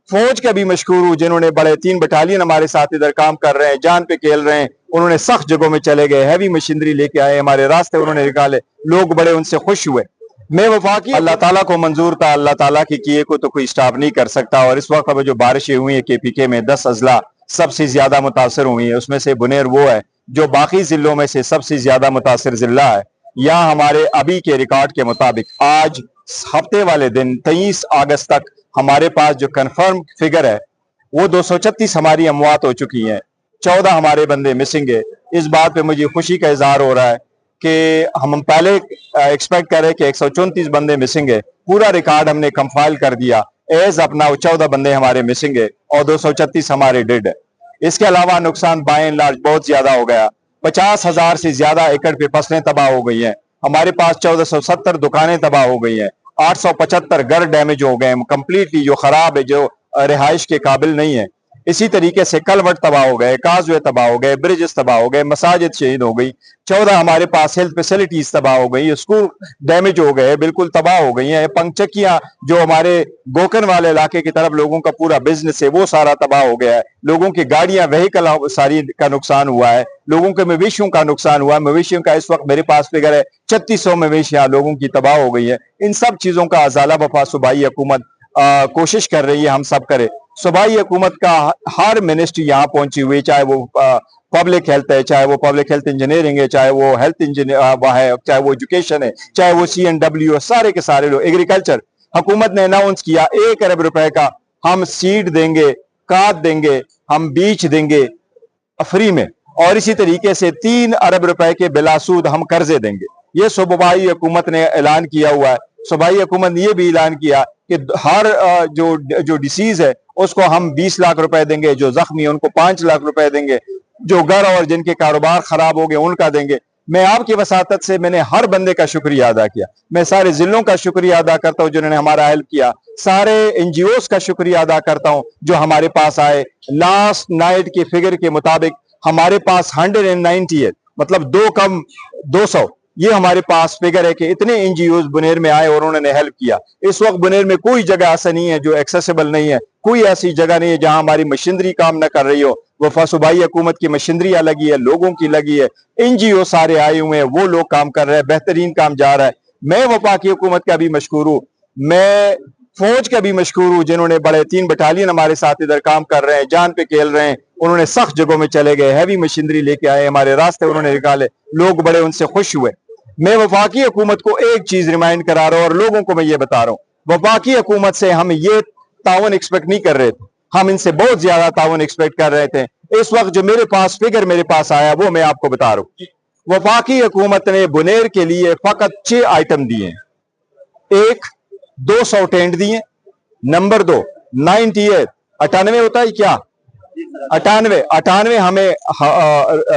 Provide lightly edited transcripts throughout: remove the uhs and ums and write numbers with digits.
फौज का भी मशकूर हूँ, जिन्होंने बड़े 3 बटालियन हमारे साथ इधर काम कर रहे हैं, जान पे खेल रहे हैं। उन्होंने सख्त जगहों में चले गए, हैवी मशीनरी लेके आए, हमारे रास्ते उन्होंने निकाले, लोग बड़े उनसे खुश हुए। मैं वफाकी अल्लाह ताला को मंजूर था, अल्लाह ताला के किए को तो कोई स्टॉप नहीं कर सकता। और इस वक्त जो बारिशें हुई है KPK में 10 अजला सबसे ज्यादा मुतासर हुई है, उसमें से बुनेर वो है जो बाकी जिलों में से सबसे ज्यादा मुतासर जिला है। यहाँ हमारे अभी के रिकॉर्ड के मुताबिक आज हफ्ते वाले दिन 23 अगस्त तक हमारे पास जो कंफर्म फिगर है वो 236 हमारी अमवात हो चुकी हैं, 14 हमारे बंदे मिसिंग है। इस बात पे मुझे खुशी का इजहार हो रहा है कि हम पहले एक्सपेक्ट करें कि 134 बंदे मिसिंग है, पूरा रिकॉर्ड हमने कंपाइल कर दिया एज अपना 14 बंदे हमारे मिसिंग है और 236 हमारे डेड है। इसके अलावा नुकसान बाय एंड लार्ज बहुत ज्यादा हो गया, 50,000 से ज्यादा एकड़ पे फसलें तबाह हो गई हैं, हमारे पास 1470 दुकानें तबाह हो गई हैं, 875 घर डैमेज हो गए कंप्लीटली, जो खराब है, जो रिहाइश के काबिल नहीं है। इसी तरीके से कलवट तबाह हो गए, काजवे तबाह हो गए, ब्रिजेस तबाह हो गए, मसाजिद शहीद हो गई, 14 हमारे पास हेल्थ फैसिलिटीज तबाह हो गई, स्कूल डैमेज हो गए, बिल्कुल तबाह हो गई हैं। पंचकियां जो हमारे गोकन वाले इलाके की तरफ लोगों का पूरा बिजनेस है वो सारा तबाह हो गया है, लोगों की गाड़ियां व्हीकल सारी का नुकसान हुआ है, लोगों के मवेशियों का नुकसान हुआ है। मवेशियों का इस वक्त मेरे पास फिगर है 3600 मवेशियां लोगों की तबाह हो गई है। इन सब चीजों का अजाला वफा सूबाई हुकूमत कोशिश कर रही है हम सब करे। सूबाई हुकूमत का हर मिनिस्ट्री यहाँ पहुंची हुई, चाहे वो पब्लिक हेल्थ है, चाहे वो पब्लिक हेल्थ इंजीनियरिंग है, चाहे वो हेल्थ इंजीनियर है, चाहे वो एजुकेशन है, चाहे वो CNW है, सारे के सारे लोग। एग्रीकल्चर हुकूमत ने अनाउंस किया 1 अरब रुपए का हम सीड देंगे, खाद देंगे, हम बीज देंगे फ्री में, और इसी तरीके से 3 अरब रुपए के बिलासूद हम कर्जे देंगे। ये सूबाई हुकूमत ने ऐलान किया हुआ है। सूबाई हुकूमत ने यह भी ऐलान किया कि हर जो डिसीज है उसको हम 20 लाख रुपए देंगे, जो जख्मी है उनको 5 लाख रुपए देंगे, जो घर और जिनके कारोबार खराब हो गए उनका देंगे। मैं आपकी वसातत से मैंने हर बंदे का शुक्रिया अदा किया, मैं सारे जिलों का शुक्रिया अदा करता हूं जिन्होंने हमारा हेल्प किया, सारे NGOs का शुक्रिया अदा करता हूं जो हमारे पास आए। लास्ट नाइट के फिगर के मुताबिक हमारे पास 190 है, मतलब 2 कम 200, ये हमारे पास फिगर है कि इतने NGOs बुनेर में आए और उन्होंने हेल्प किया। इस वक्त बुनेर में कोई जगह ऐसा नहीं है जो एक्सेसिबल नहीं है, कोई ऐसी जगह नहीं है जहां हमारी मशीनरी काम न कर रही हो। वफा सूबाई हुकूमत की मशीनरियां लगी है, लोगों की लगी है, NGO सारे आए हुए हैं, वो लोग काम कर रहे हैं, बेहतरीन काम जा रहा है। मैं वफा की हुकूमत का भी मशकूर हूँ, मैं फौज का भी मशकूर हूँ, जिन्होंने बड़े 3 बटालियन हमारे साथ इधर काम कर रहे हैं, जान पे खेल रहे हैं। उन्होंने सख्त जगहों में चले गए, हैवी मशीनरी लेके आए, हमारे रास्ते उन्होंने निकाले, लोग बड़े उनसे खुश हुए। मैं वफाकी हुकूमत को एक चीज रिमाइंड करा रहा हूं और लोगों को मैं ये बता रहा हूं, वफाकी हुकूमत से हम ये ताउन एक्सपेक्ट नहीं कर रहे थे, हम इनसे बहुत ज्यादा ताउन एक्सपेक्ट कर रहे थे। इस वक्त जो मेरे पास फिगर मेरे पास आया वो मैं आपको बता रहा हूं। वफाकी हुकूमत ने बुनेर के लिए फकत 6 आइटम दिए, 1 200 टेंट दिए, नंबर 2 98 98 होता है क्या, 98 हमें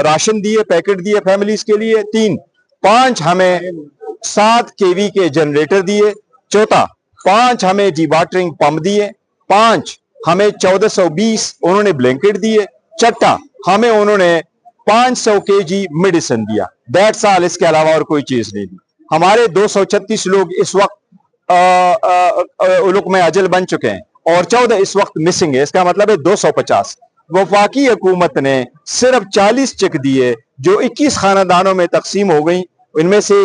राशन दिए, पैकेट दिए फैमिलीज के लिए, 5 हमें 7 KV के जनरेटर दिए, चौथा 5 हमें डी वाटरिंग पंप दिए, 5 हमें 1420 उन्होंने ब्लैंकेट दिए, छठा हमें उन्होंने 500 kg मेडिसिन दिया। दैट्स ऑल, इसके अलावा और कोई चीज नहीं दी। हमारे 236 लोग इस वक्त उलुक में अजल बन चुके हैं और 14 इस वक्त मिसिंग है, इसका मतलब है 250। वफाकी हुकूमत ने सिर्फ 40 चेक दिए जो 21 खानदानों में तकसीम हो गई, इनमें से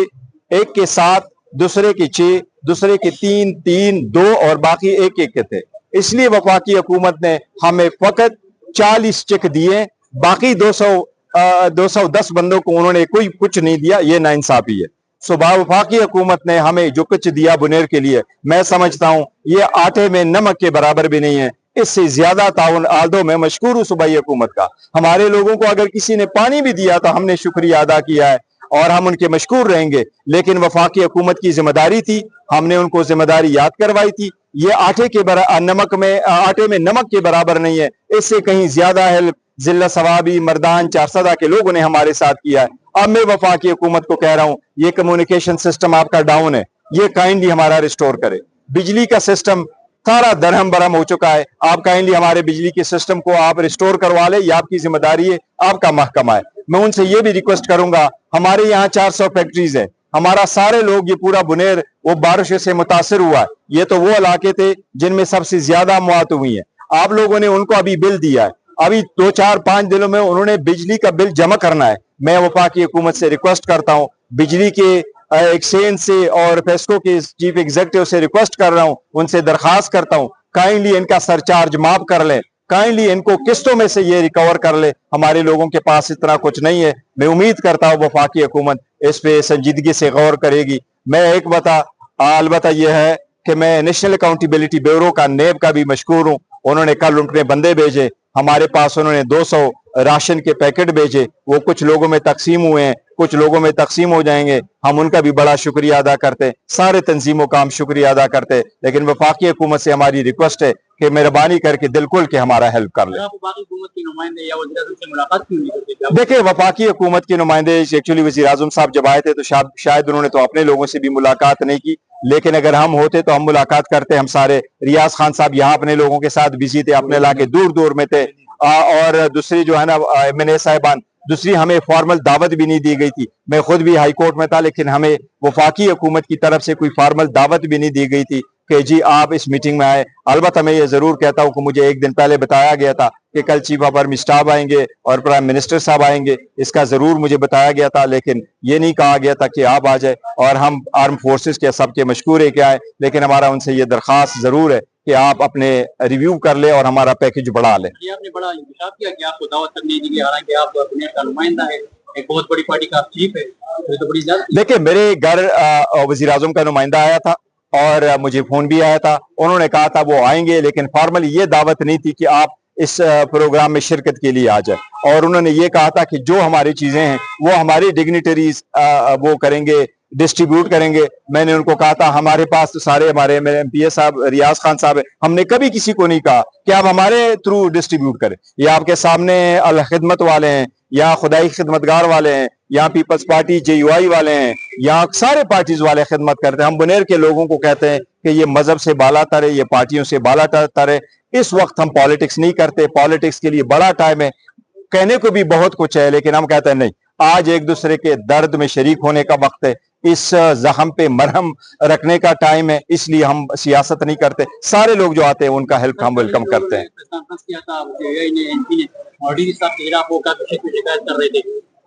एक के 7, दूसरे के 6, दूसरे के 3, 3, 2 और बाकी एक एक के थे। इसलिए वफाकी हुकूमत ने हमें फकत 40 चेक दिए, बाकी 210 बंदों को उन्होंने कोई कुछ नहीं दिया। ये नाइंसाफी है। सुबह वफाकी हुकूमत ने हमें जो कुछ दिया बुनेर के लिए, मैं समझता हूं ये आटे में नमक के बराबर भी नहीं है, इससे ज्यादा ताउन। आल्दो मैं मशकूर हूं सूबाई हुकूमत का, हमारे लोगों को अगर किसी ने पानी भी दिया तो हमने शुक्रिया अदा किया है और हम उनके मशकूर रहेंगे। लेकिन वफाकी हुकूमत की जिम्मेदारी थी, हमने उनको जिम्मेदारी याद करवाई थी। ये आटे में नमक के बराबर नहीं है, इससे कहीं ज्यादा हेल्प जिला सवाबी, मर्दान, चारसदा के लोगों ने हमारे साथ किया है। अब मैं वफाकी हुकूमत को कह रहा हूं, ये कम्युनिकेशन सिस्टम आपका डाउन है, ये काइंडली हमारा रिस्टोर करे। बिजली का सिस्टम सारा दरहम बरहम हो चुका है, आप काइंडली हमारे बिजली के सिस्टम को आप रिस्टोर करवा ले, ये आपकी जिम्मेदारी है, आपका महकमा है। मैं उनसे ये भी रिक्वेस्ट करूंगा, हमारे यहाँ 400 फैक्ट्रीज है, हमारा सारे लोग, ये पूरा बुनेर वो बारिश से मुतासर हुआ है। ये तो वो इलाके थे जिनमें सबसे ज्यादा मौत हुई है। आप लोगों ने उनको अभी बिल दिया है, अभी 2-4-5 दिनों में उन्होंने बिजली का बिल जमा करना है। मैं वफाकी हुकूमत से रिक्वेस्ट करता हूँ, बिजली के एक्सचेंज से और फेस्को के चीफ एग्जीक्यूटिव से रिक्वेस्ट कर रहा हूँ, उनसे दरखास्त करता हूँ, काइंडली इनका सरचार्ज माफ कर लें, काइंडली इनको किस्तों में से ये रिकवर कर ले। हमारे लोगों के पास इतना कुछ नहीं है। मैं उम्मीद करता हूँ वफाकी हुकूमत इस पे संजीदगी से गौर करेगी। मैं एक अलबत्ता यह है कि मैं नेशनल अकाउंटेबिलिटी ब्यूरो का, नेब का भी मशकूर हूँ। उन्होंने कल उनके बंदे भेजे हमारे पास, उन्होंने 200 राशन के पैकेट भेजे, वो कुछ लोगों में तकसीम हुए हैं, कुछ लोगों में तकसीम हो जाएंगे। हम उनका भी बड़ा शुक्रिया अदा करते, सारे तंजीमों का हम शुक्रिया अदा करते। लेकिन वफाकी हुकूमत से हमारी रिक्वेस्ट है कि मेहरबानी करके दिल खुल के हमारा हेल्प कर ले। देखिए, वफाकी हुकूमत के नुमाइंदे एक्चुअली वज़ीर आज़म साहब जब आए थे तो शायद उन्होंने तो अपने लोगों से भी मुलाकात नहीं की, लेकिन अगर हम होते तो हम मुलाकात करते। हम सारे, रियाज खान साहब यहाँ अपने लोगों के साथ बिजी थे, अपने इलाके दूर दूर में थे। और दूसरी जो है ना MNA साहिबान, दूसरी हमें फॉर्मल दावत भी नहीं दी गई थी। मैं खुद भी हाई कोर्ट में था, लेकिन हमें वफाकी हुकूमत की तरफ से कोई फॉर्मल दावत भी नहीं दी गई थी कि जी आप इस मीटिंग में आए। अलबत्ता मैं ये जरूर कहता हूँ कि मुझे एक दिन पहले बताया गया था कि कल चीफ ऑफ आर्मी स्टाफ आएंगे और प्राइम मिनिस्टर साहब आएंगे, इसका जरूर मुझे बताया गया था, लेकिन ये नहीं कहा गया था कि आप आ जाए। और हम आर्म फोर्सेस के सबके मशकूर है क्या है, लेकिन हमारा उनसे ये दरख्वास्त जरूर है कि आप अपने रिव्यू कर ले और हमारा पैकेज बढ़ा ले। आपने बड़ा इंतजाम किया कि आपको दावत करने के लिए, हालांकि आप बुनियाद का नुमाइंदा है, एक बहुत बड़ी पार्टी का चीफ है, तो बड़ी ज्यादा। देखिए, मेरे घर वजीर आजम का नुमाइंदा आया था और मुझे फोन भी आया था। उन्होंने कहा था वो आएंगे, लेकिन फॉर्मली ये दावत नहीं थी कि आप इस प्रोग्राम में शिरकत के लिए आ जाए। और उन्होंने ये कहा था कि जो हमारी चीजें हैं वो हमारे डिग्निटरीज वो करेंगे, डिस्ट्रीब्यूट करेंगे। मैंने उनको कहा था हमारे पास तो सारे हमारे मेरे MPA साहब रियाज खान साहब है, हमने कभी किसी को नहीं कहा कि आप हमारे थ्रू डिस्ट्रीब्यूट करें। ये आपके सामने अल खिदमत वाले हैं, या खुदाई खिदमतगार वाले हैं, यहाँ पीपल्स पार्टी JUI वाले हैं, यहाँ सारे पार्टीज वाले खिदमत करते हैं। हम बुनेर के लोगों को कहते हैं कि ये मजहब से बाला तर है, ये पार्टियों से बाला तर है। इस वक्त हम पॉलिटिक्स नहीं करते, पॉलिटिक्स के लिए बड़ा टाइम है, कहने को भी बहुत कुछ है, लेकिन हम कहते हैं नहीं, आज एक दूसरे के दर्द में शरीक होने का वक्त है, इस जख्म पे मरहम रखने का टाइम है, इसलिए हम सियासत नहीं करते। सारे लोग जो आते हैं उनका हेल्प हम वेलकम करते हैं।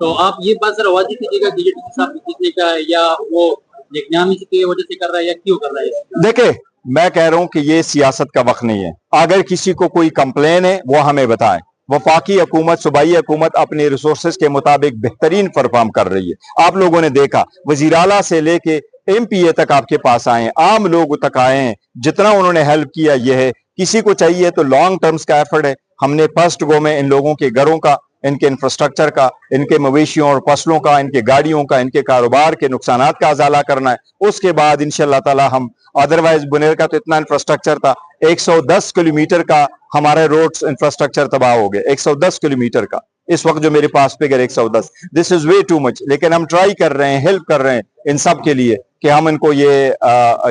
तो आप ये बात जरा वाज़ेह कीजिएगा कि जीतने का है या वो नेकनामी की वजह से कर रहा है या क्यों कर रहा है? देखिए, मैं कह रहा हूं कि ये सियासत का वक्त नहीं है। अगर किसी को कोई कंप्लेन है वो हमें बताएं। वफाकी हुकूमत, सूबाई हुकूमत अपने रिसोर्सेज के मुताबिक बेहतरीन परफॉर्म कर रही है। आप लोगों ने देखा, वजीर आला से लेके MPA तक आपके पास आए, आम लोग तक आए हैं। जितना उन्होंने हेल्प किया ये है, किसी को चाहिए तो लॉन्ग टर्म्स का एफर्ट है। हमने फर्स्ट गो में इन लोगों के घरों का, इनके इंफ्रास्ट्रक्चर का, इनके मवेशियों और फसलों का, इनके गाड़ियों का, इनके कारोबार के नुकसानात का अजाला करना है। उसके बाद इंशाअल्लाह ताला हम, अदरवाइज बुनेर का तो इतना इंफ्रास्ट्रक्चर था, 110 किलोमीटर का हमारे रोड्स इंफ्रास्ट्रक्चर तबाह हो गए, 110 किलोमीटर का। इस वक्त जो मेरे पास figure 110, this is way too much. लेकिन हम ट्राई कर रहे हैं, हेल्प कर रहे हैं इन सब के लिए कि हम इनको ये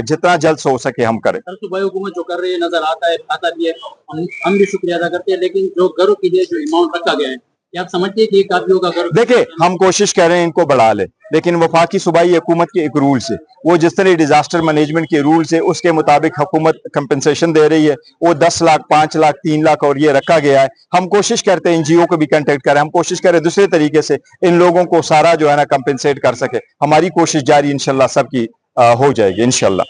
जितना जल्द हो सके हम करें। सूबाई हुकूमत जो कर रही है नजर आता भी है, हम भी शुक्रिया अदा करते हैं, लेकिन जो घरों के लिए जो अमाउंट रखा गया है, क्या आप समझते हैं कि काफी होगा? देखिए, हम कोशिश कर रहे हैं इनको बढ़ा ले, लेकिन वफाकी सूबाई हुकूमत के एक रूल से, वो जिस तरह डिजास्टर मैनेजमेंट के रूल से, उसके मुताबिक हुकूमत कंपनसेशन दे रही है। वो 10 लाख, 5 लाख, 3 लाख और ये रखा गया है। हम कोशिश करते हैं NGO को भी कंटेक्ट करें, हम कोशिश करें दूसरे तरीके से इन लोगों को सारा जो है ना कंपनसेट कर सके। हमारी कोशिश जारी इंशाल्लाह सबकी हो जाएगी इंशाल्लाह।